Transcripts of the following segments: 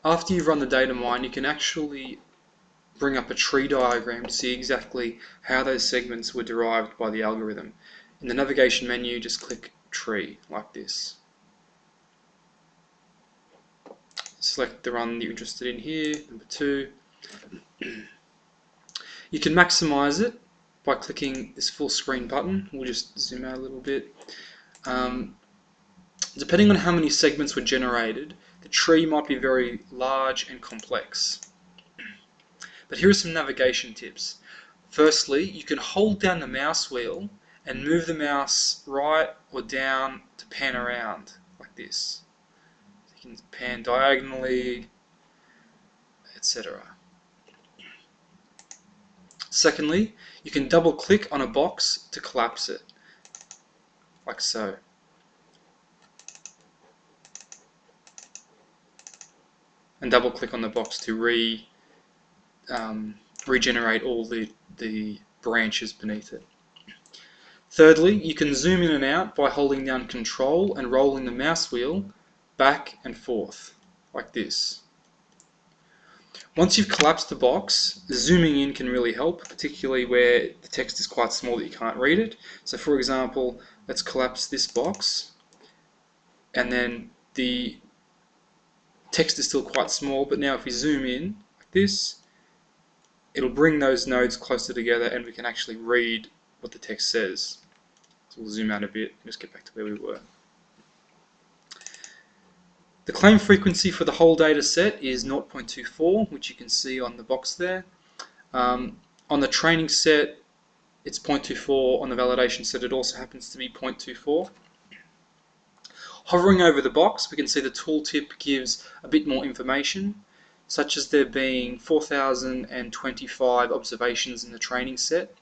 After you've run the data mine, you can actually bring up a tree diagram to see exactly how those segments were derived by the algorithm. In the navigation menu, just click tree like this. Select the run you're interested in here, number 2. You can maximize it by clicking this full screen button. We'll just zoom out a little bit. Depending on how many segments were generated, the tree might be very large and complex. But here are some navigation tips. Firstly, you can hold down the mouse wheel and move the mouse right or down to pan around like this. You can pan diagonally, etc. Secondly, you can double click on a box to collapse it, like so. And double click on the box to regenerate all the branches beneath it. Thirdly, you can zoom in and out by holding down Control and rolling the mouse wheel back and forth, like this. Once you've collapsed the box, zooming in can really help, particularly where the text is quite small that you can't read it. So for example, let's collapse this box, and then the text is still quite small, but now if we zoom in like this, it'll bring those nodes closer together and we can actually read what the text says. So we'll zoom out a bit and just get back to where we were. The claim frequency for the whole data set is 0.24, which you can see on the box there. On the training set, it's 0.24. On the validation set, it also happens to be 0.24. Hovering over the box, we can see the tooltip gives a bit more information, such as there being 4,025 observations in the training set.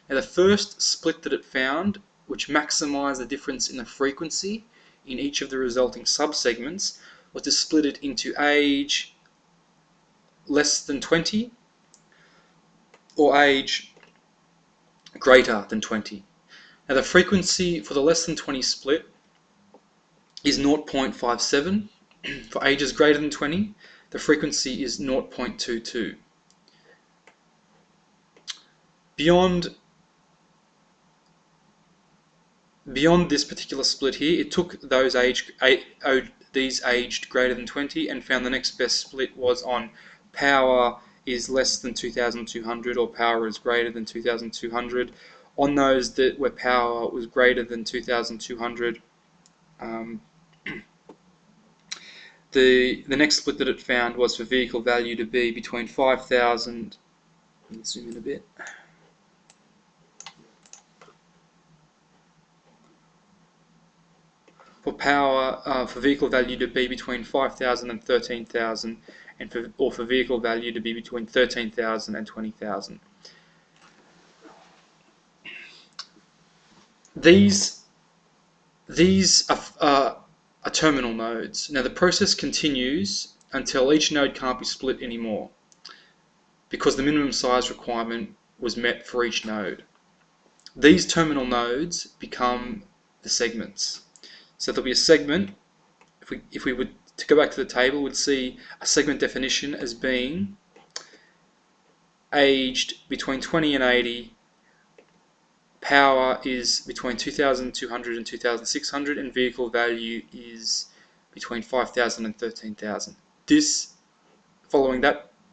Now the first split that it found, which maximised the difference in the frequency in each of the resulting subsegments, was to split it into age less than 20 or age greater than 20. Now the frequency for the less than 20 split is 0.57. For ages greater than 20, the frequency is 0.22. Beyond this particular split here, it took those these aged greater than 20 and found the next best split was on power is less than 2,200 or power is greater than 2,200. On those where power was greater than 2,200, the next split that it found was for vehicle value to be between 5,000. Let's zoom in a bit. For power, for vehicle value to be between 5,000 and 13,000, and for vehicle value to be between 13,000 and 20,000. These are terminal nodes. Now the process continues until each node can't be split anymore, because the minimum size requirement was met for each node. These terminal nodes become the segments. So there'll be a segment. If we were to go back to the table, we'd see a segment definition as being aged between 20 and 80, power is between 2,200 and 2,600, and vehicle value is between 5,000 and 13,000. This, following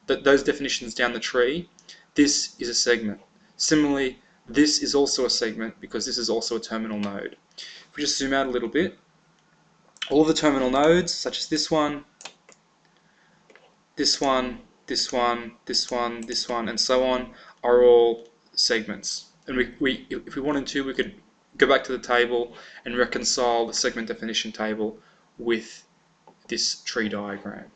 those definitions down the tree, this is a segment. Similarly, this is also a segment because this is also a terminal node. If we just zoom out a little bit, all of the terminal nodes, such as this one, this one, this one, this one, this one, and so on, are all segments. And if we wanted to, we could go back to the table and reconcile the segment definition table with this tree diagram.